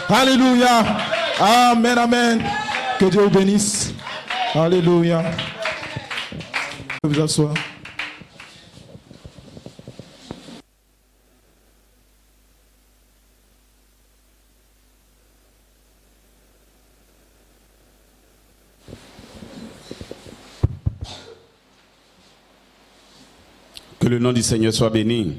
Alléluia. Amen, amen. Que Dieu vous bénisse. Alléluia. Vous vous asseoir. Que le nom du Seigneur soit béni.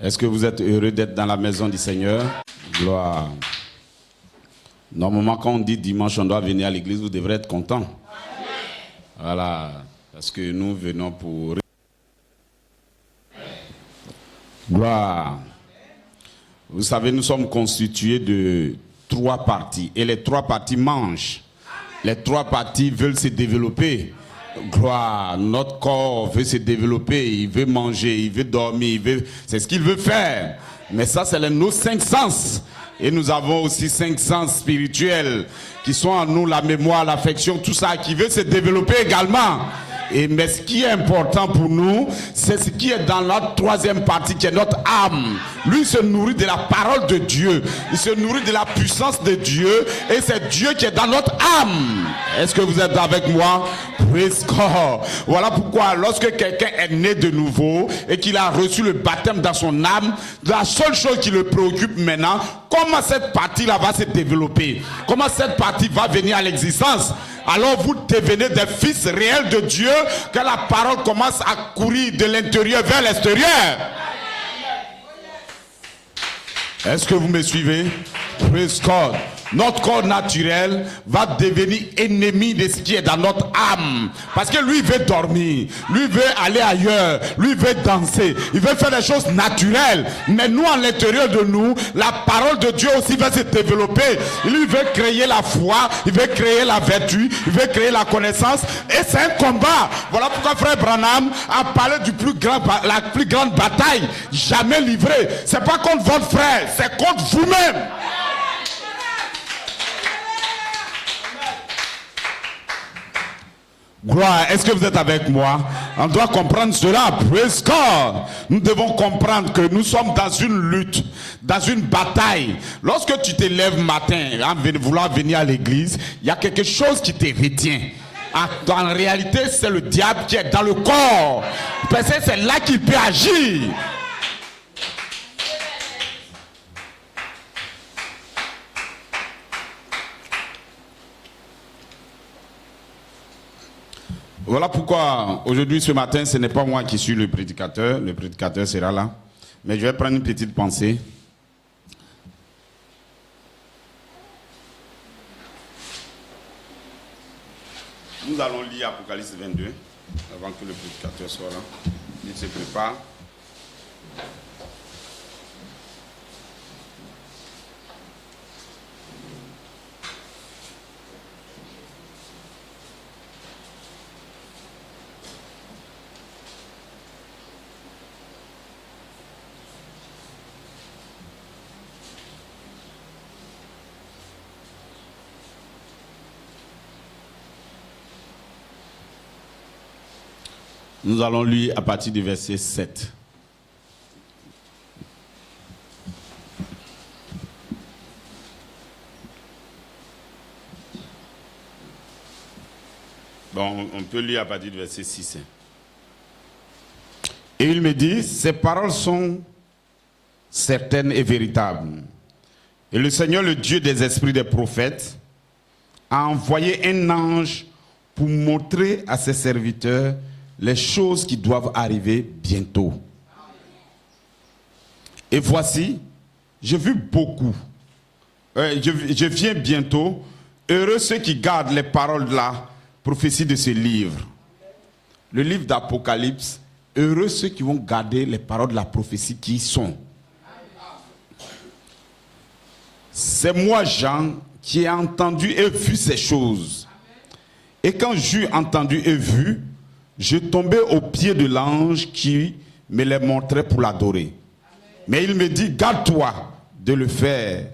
Est-ce que vous êtes heureux d'être dans la maison du Seigneur? Gloire. Normalement, quand on dit dimanche, on doit venir à l'église, vous devrez être content. Voilà. Parce que nous venons pour... Gloire. Vous savez, nous sommes constitués de 3 parties. Et les 3 parties mangent. Les 3 parties veulent se développer. Gloire, notre corps veut se développer, il veut manger, il veut dormir, c'est ce qu'il veut faire. Mais ça, c'est nos 5 sens. Et nous avons aussi 5 sens spirituels qui sont en nous, la mémoire, l'affection, tout ça, qui veut se développer également. Mais ce qui est important pour nous, c'est ce qui est dans notre 3e partie, qui est notre âme. Lui se nourrit de la parole de Dieu. Il se nourrit de la puissance de Dieu. Et c'est Dieu qui est dans notre âme. Est-ce que vous êtes avec moi? Praise God. Voilà pourquoi lorsque quelqu'un est né de nouveau et qu'il a reçu le baptême dans son âme, la seule chose qui le préoccupe maintenant, comment cette partie-là va se développer? Comment cette partie va venir à l'existence? Alors vous devenez des fils réels de Dieu, que la parole commence à courir de l'intérieur vers l'extérieur. Est-ce que vous me suivez? Praise God. Notre corps naturel va devenir ennemi de ce qui est dans notre âme. Parce que lui veut dormir, lui veut aller ailleurs, lui veut danser, il veut faire des choses naturelles. Mais nous, à l'intérieur de nous, la parole de Dieu aussi va se développer. Lui veut créer la foi, il veut créer la vertu, il veut créer la connaissance. Et c'est un combat. Voilà pourquoi frère Branham a parlé la plus grande bataille jamais livrée. C'est pas contre votre frère, c'est contre vous-même. Gloire, est-ce que vous êtes avec moi? On doit comprendre cela. Praise God. Nous devons comprendre que nous sommes dans une lutte, dans une bataille. Lorsque tu te lèves matin en vouloir venir à l'église, il y a quelque chose qui te retient. En réalité, c'est le diable qui est dans le corps. Parce que c'est là qu'il peut agir. Voilà pourquoi aujourd'hui, ce matin, ce n'est pas moi qui suis le prédicateur sera là. Mais je vais prendre une petite pensée. Nous allons lire Apocalypse 22 avant que le prédicateur soit là. Il se prépare. Nous allons lire à partir du verset 7. Bon, on peut lire à partir du verset 6. Et il me dit, ces paroles sont certaines et véritables. Et le Seigneur, le Dieu des esprits des prophètes, a envoyé un ange pour montrer à ses serviteurs les choses qui doivent arriver bientôt. Et voici, j'ai vu beaucoup. Je viens bientôt. Heureux ceux qui gardent les paroles de la prophétie de ce livre. Le livre d'Apocalypse. Heureux ceux qui vont garder les paroles de la prophétie qui y sont. C'est moi, Jean, qui ai entendu et vu ces choses. Et quand j'eus entendu et vu, je tombais aux pieds de l'ange qui me les montrait pour l'adorer. Mais il me dit, garde-toi de le faire.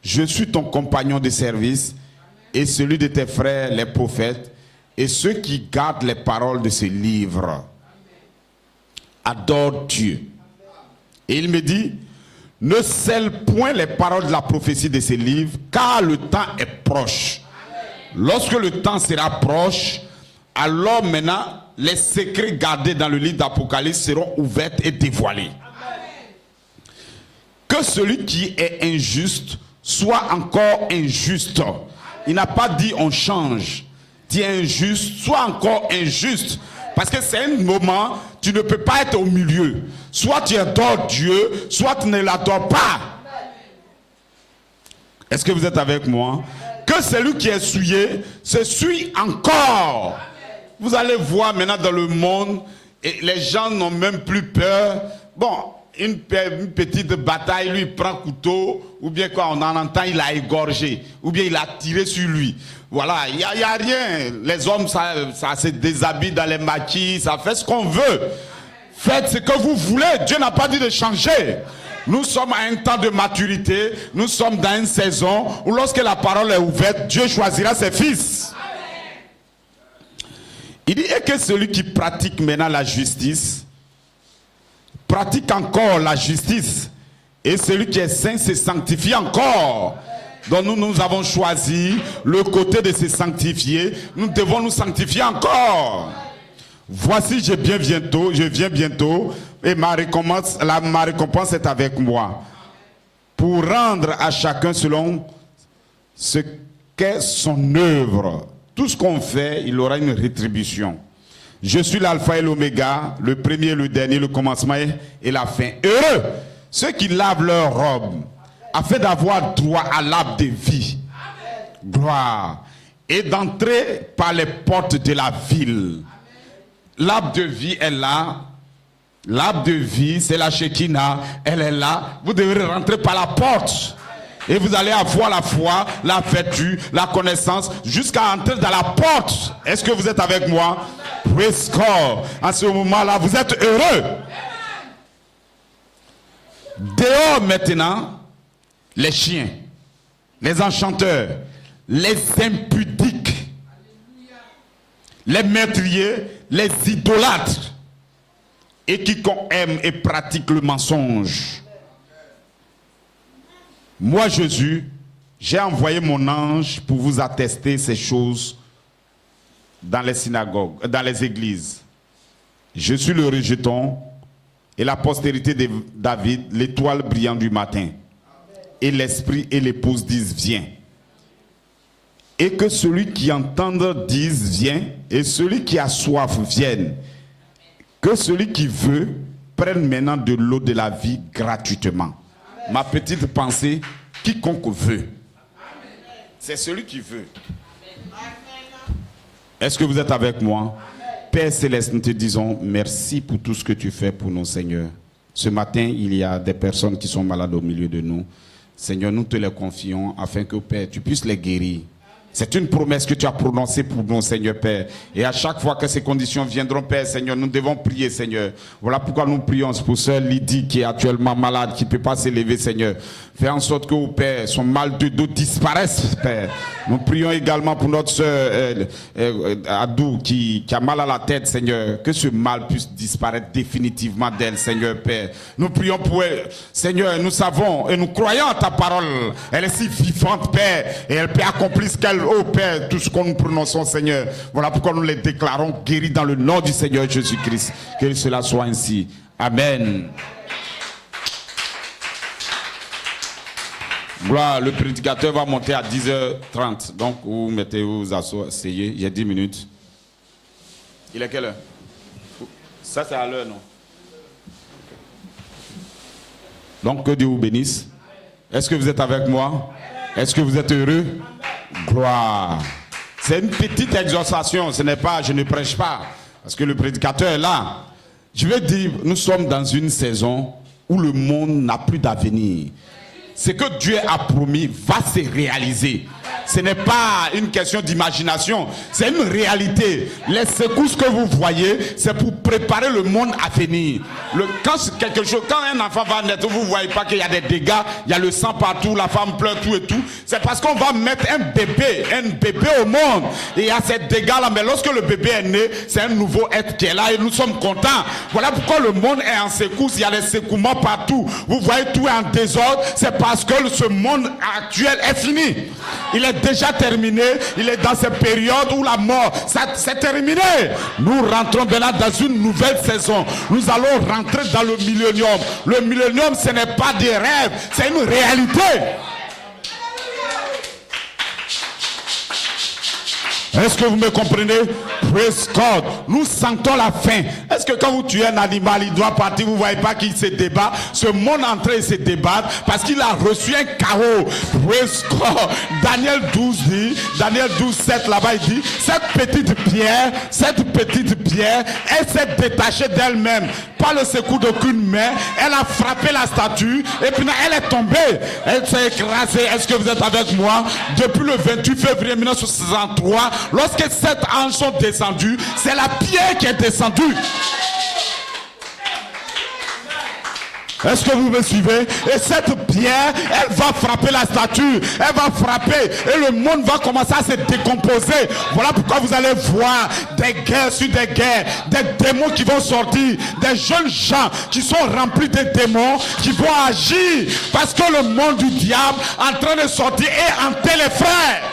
Je suis ton compagnon de service et celui de tes frères les prophètes et ceux qui gardent les paroles de ce livre. Adore Dieu. Et il me dit, ne scelle point les paroles de la prophétie de ces livres, car le temps est proche. Lorsque le temps sera proche, alors maintenant, les secrets gardés dans le livre d'Apocalypse seront ouverts et dévoilés. Que celui qui est injuste soit encore injuste. Il n'a pas dit on change. Dit injuste, soit encore injuste. Parce que c'est un moment, tu ne peux pas être au milieu. Soit tu adores Dieu, soit tu ne l'adores pas. Est-ce que vous êtes avec moi? Que celui qui est souillé se souille encore. Vous allez voir maintenant dans le monde, et les gens n'ont même plus peur. Bon, une petite bataille, lui il prend couteau, ou bien quoi, on en entend, il a égorgé, ou bien il a tiré sur lui. Voilà, il n'y a rien. Les hommes, ça se déshabille dans les maquis, ça fait ce qu'on veut. Faites ce que vous voulez, Dieu n'a pas dit de changer. Nous sommes à un temps de maturité, nous sommes dans une saison où lorsque la parole est ouverte, Dieu choisira ses fils. Il dit que celui qui pratique maintenant la justice, pratique encore la justice, et celui qui est saint se sanctifie encore. Donc nous avons choisi le côté de se sanctifier, nous devons nous sanctifier encore. Voici, je viens bientôt, et ma récompense est avec moi, pour rendre à chacun selon ce qu'est son œuvre. Tout ce qu'on fait, il aura une rétribution. Je suis l'alpha et l'oméga, le premier, le dernier, le commencement et la fin. Heureux ceux qui lavent leurs robes, afin d'avoir droit à l'arbre de vie. Gloire. Et d'entrer par les portes de la ville. L'arbre de vie est là. L'arbre de vie, c'est la Shekinah. Elle est là. Vous devrez rentrer par la porte. Et vous allez avoir la foi, la vertu, la connaissance, jusqu'à entrer dans la porte. Est-ce que vous êtes avec moi? Praise God. À ce moment-là, vous êtes heureux. Dehors maintenant, les chiens, les enchanteurs, les impudiques, les meurtriers, les idolâtres, et quiconque aime et pratique le mensonge. Moi, Jésus, j'ai envoyé mon ange pour vous attester ces choses dans les synagogues, dans les églises. Je suis le rejeton et la postérité de David, l'étoile brillante du matin. Et l'esprit et l'épouse disent viens. Et que celui qui entend dise viens, et celui qui a soif vienne. Que celui qui veut prenne maintenant de l'eau de la vie gratuitement. Ma petite pensée, quiconque veut. C'est celui qui veut. Est-ce que vous êtes avec moi? Père Céleste, nous te disons merci pour tout ce que tu fais pour nous, Seigneur. Ce matin, il y a des personnes qui sont malades au milieu de nous. Seigneur, nous te les confions afin que, Père, tu puisses les guérir. C'est une promesse que tu as prononcée pour nous, Seigneur Père. Et à chaque fois que ces conditions viendront, Père, Seigneur, nous devons prier, Seigneur. Voilà pourquoi nous prions pour sœur Lydie qui est actuellement malade, qui ne peut pas s'élever, Seigneur. Fais en sorte que, Père, son mal de dos disparaisse, Père. Nous prions également pour notre sœur Adou qui a mal à la tête, Seigneur. Que ce mal puisse disparaître définitivement d'elle, Seigneur Père. Nous prions pour elle, Seigneur. Nous savons et nous croyons à ta parole. Elle est si vivante, Père, et elle peut accomplir ce qu'elle, oh Père, tout ce que nous prononçons, Seigneur. Voilà pourquoi nous les déclarons guéris dans le nom du Seigneur Jésus-Christ. Que cela soit ainsi. Amen. Gloire, le prédicateur va monter à 10h30. Donc, vous mettez-vous asseyez. J'ai 10 minutes. Il est quelle heure? Ça, c'est à l'heure, non? Donc, que Dieu vous bénisse. Est-ce que vous êtes avec moi? Est-ce que vous êtes heureux? Gloire. C'est une petite exhortation. Ce n'est pas, je ne prêche pas. Parce que le prédicateur est là. Je vais dire, nous sommes dans une saison où le monde n'a plus d'avenir. ce que Dieu a promis va se réaliser. Ce n'est pas une question d'imagination, c'est une réalité. Les secousses que vous voyez, c'est pour préparer le monde à venir. Quand un enfant va naître, vous ne voyez pas qu'il y a des dégâts, il y a le sang partout, la femme pleure, tout et tout. C'est parce qu'on va mettre un bébé au monde. Et il y a ces dégâts-là, mais lorsque le bébé est né, c'est un nouveau être qui est là et nous sommes contents. Voilà pourquoi le monde est en secousse, il y a des secouements partout. Vous voyez, tout est en désordre, c'est parce que ce monde actuel est fini. Il est déjà terminé, il est dans cette période où la mort, c'est terminé. Nous rentrons maintenant dans une nouvelle saison. Nous allons rentrer dans le millénium. Le millénium, ce n'est pas des rêves, c'est une réalité. Est-ce que vous me comprenez? Praise God. Nous sentons la faim. Est-ce que quand vous tuez un animal, il doit partir, vous ne voyez pas qu'il se débat? Ce monde est en train de se débattre parce qu'il a reçu un chaos. Praise God. Daniel 12 dit, Daniel 12, 7 là-bas, il dit, cette petite pierre, elle s'est détachée d'elle-même. Pas le secours d'aucune main. Elle a frappé la statue et puis elle est tombée. Elle s'est écrasée. Est-ce que vous êtes avec moi? Depuis le 28 février 1963, lorsque 7 anges sont descendus, c'est la pierre qui est descendue. Est-ce que vous me suivez? Et cette pierre, elle va frapper la statue. Elle va frapper et le monde va commencer à se décomposer. Voilà pourquoi vous allez voir des guerres sur des guerres, des démons qui vont sortir, des jeunes gens qui sont remplis de démons qui vont agir parce que le monde du diable en train de sortir et hanter les frères.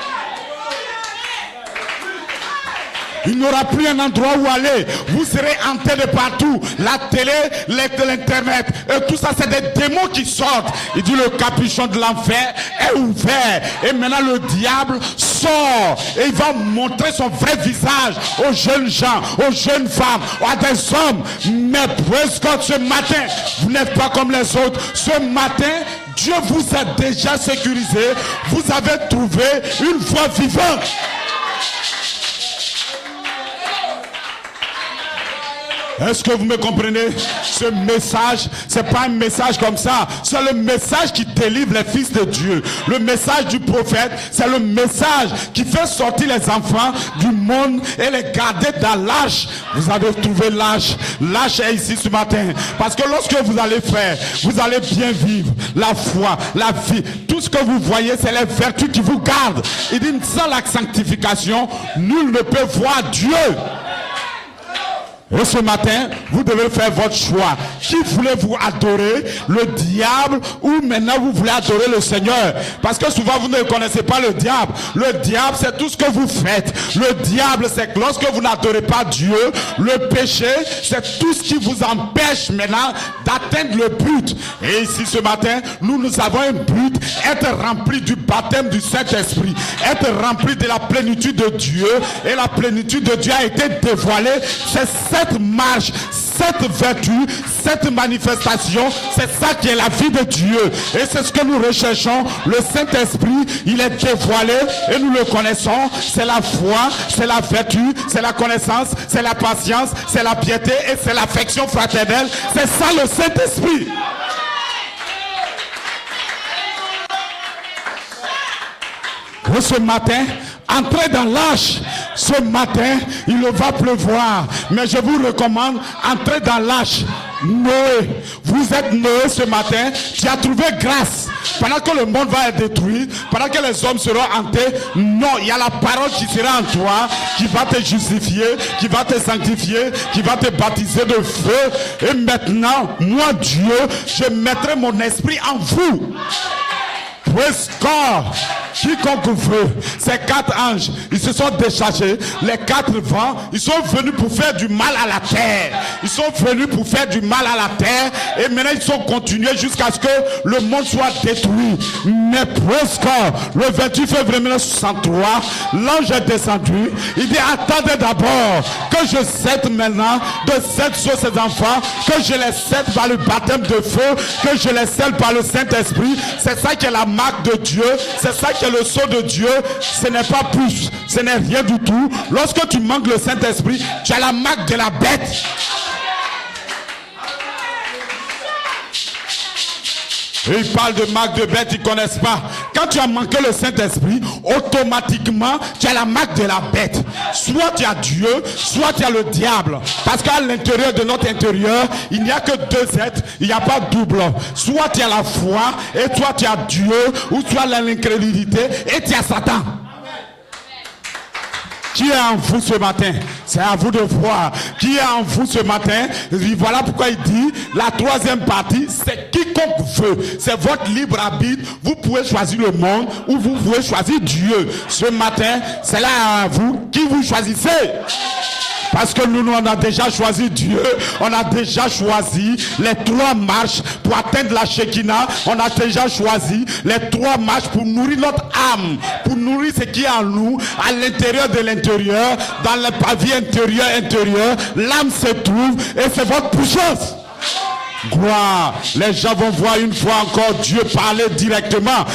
Il n'y aura plus un endroit où aller. Vous serez hantés de partout. La télé, l'internet, et tout ça, c'est des démons qui sortent. Il dit le capuchon de l'enfer est ouvert. Et maintenant le diable sort. Et il va montrer son vrai visage aux jeunes gens, aux jeunes femmes, à des hommes. Mais presque ce matin, vous n'êtes pas comme les autres. Ce matin, Dieu vous a déjà sécurisé. Vous avez trouvé une voie vivante. Est-ce que vous me comprenez? Ce message, c'est pas un message comme ça. C'est le message qui délivre les fils de Dieu. Le message du prophète, c'est le message qui fait sortir les enfants du monde et les garder dans l'arche. Vous avez trouvé l'arche. L'arche est ici ce matin. Parce que lorsque vous allez faire, vous allez bien vivre. La foi, la vie, tout ce que vous voyez, c'est les vertus qui vous gardent. Il dit, sans la sanctification, nul ne peut voir Dieu. Et ce matin, vous devez faire votre choix. Qui voulez-vous adorer? Le diable ou maintenant vous voulez adorer le Seigneur? Parce que souvent vous ne connaissez pas le diable. Le diable, c'est tout ce que vous faites. Le diable, c'est que lorsque vous n'adorez pas Dieu, le péché, c'est tout ce qui vous empêche maintenant d'atteindre le but. Et ici ce matin, nous avons un but, être rempli du baptême du Saint-Esprit, être rempli de la plénitude de Dieu. Et la plénitude de Dieu a été dévoilée. C'est cette marche, cette vertu, cette manifestation, c'est ça qui est la vie de Dieu. Et c'est ce que nous recherchons. Le Saint-Esprit, il est dévoilé et nous le connaissons. C'est la foi, c'est la vertu, c'est la connaissance, c'est la patience, c'est la piété et c'est l'affection fraternelle. C'est ça le Saint-Esprit. Et ce matin, entrez dans l'arche. Ce matin, il va pleuvoir. Mais je vous recommande, entrez dans l'arche. Noé, vous êtes Noé ce matin. Tu as trouvé grâce. Pendant que le monde va être détruit, pendant que les hommes seront hantés, non, il y a la parole qui sera en toi, qui va te justifier, qui va te sanctifier, qui va te baptiser de feu. Et maintenant, moi Dieu, je mettrai mon esprit en vous. Praise God. Quiconque veut, ces 4 anges, ils se sont déchargés. Les 4 vents, ils sont venus pour faire du mal à la terre. Ils sont venus pour faire du mal à la terre. Et maintenant, ils sont continués jusqu'à ce que le monde soit détruit. Mais praise God, le 28 février 1963, l'ange est descendu. Il dit, attendez d'abord que je cède maintenant de cède sur ces enfants, que je les cède par le baptême de feu, que je les cède par le Saint-Esprit. C'est ça qui est la marque de Dieu. C'est ça qui est le sceau de Dieu. Ce n'est pas plus, ce n'est rien du tout. Lorsque tu manques le Saint-Esprit, tu as la marque de la bête. Et il parle de marque de bête, ils ne connaissent pas. Quand tu as manqué le Saint-Esprit, automatiquement, tu as la marque de la bête. Soit tu as Dieu, soit tu as le diable. Parce qu'à l'intérieur de notre intérieur, il n'y a que deux êtres, il n'y a pas double. Soit tu as la foi, et toi tu as Dieu, ou tu as l'incrédulité, et tu as Satan. Qui est en vous ce matin? C'est à vous de voir. Qui est en vous ce matin? Voilà pourquoi il dit, la troisième partie, c'est quiconque veut. C'est votre libre arbitre. Vous pouvez choisir le monde ou vous pouvez choisir Dieu. Ce matin, c'est là à vous qui vous choisissez. Parce que nous, on a déjà choisi Dieu. On a déjà choisi les 3 marches pour atteindre la Shekinah. On a déjà choisi les 3 marches pour nourrir notre âme. Pour nourrir ce qui est en nous, à l'intérieur de l'intérieur, dans le pavé intérieur. L'âme se trouve et c'est votre puissance. Gloire. Les gens vont voir une fois encore Dieu parler directement.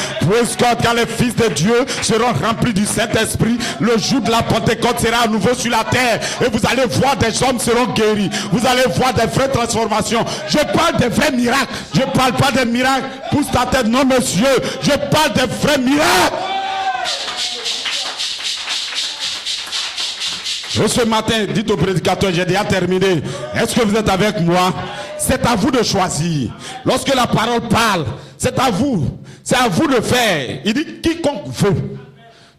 Quand les fils de Dieu seront remplis du Saint-Esprit, le jour de la Pentecôte sera à nouveau sur la terre. Et vous allez voir des hommes seront guéris. Vous allez voir des vraies transformations. Je parle des vrais miracles. Je ne parle pas des miracles. Pousse ta tête, non monsieur. Je parle des vrais miracles. Et ce matin, dites au prédicateur, j'ai déjà terminé. Est-ce que vous êtes avec moi? C'est à vous de choisir. Lorsque la parole parle, c'est à vous. C'est à vous de faire. Il dit quiconque veut.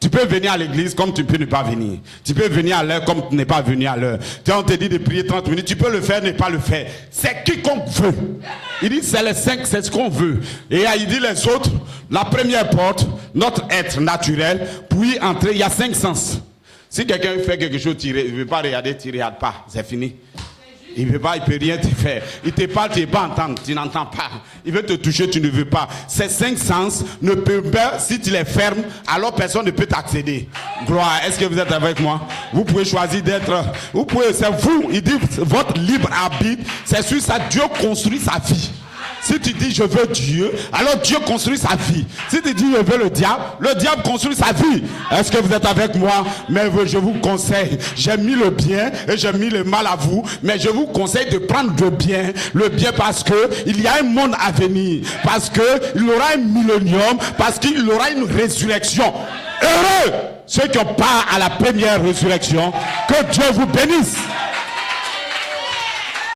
Tu peux venir à l'église comme tu peux ne pas venir. Tu peux venir à l'heure comme tu n'es pas venu à l'heure. On te dit de prier 30 minutes. Tu peux le faire, ne pas le faire. C'est quiconque veut. Il dit c'est les 5, c'est ce qu'on veut. Et il dit les autres, la première porte, notre être naturel, pour y entrer, il y a 5 sens. Si quelqu'un fait quelque chose, il ne veut pas regarder, tu ne regardes pas. C'est fini. Il ne veut pas, il ne peut rien te faire. Il te parle, tu ne peux pas entendre, tu n'entends pas. Il veut te toucher, tu ne veux pas. Ces 5 sens ne peuvent pas, si tu les fermes, alors personne ne peut t'accéder. Gloire, est-ce que vous êtes avec moi? Vous pouvez choisir d'être, vous pouvez, c'est vous, il dit votre libre arbitre, c'est sur ça, Dieu construit sa vie. Si tu dis je veux Dieu, alors Dieu construit sa vie. Si tu dis je veux le diable construit sa vie. Est-ce que vous êtes avec moi? Mais je vous conseille, j'ai mis le bien et j'ai mis le mal à vous, mais je vous conseille de prendre le bien parce que il y a un monde à venir, parce que il y aura un millénium, parce qu'il y aura une résurrection. Heureux ceux qui ont part à la première résurrection. Que Dieu vous bénisse.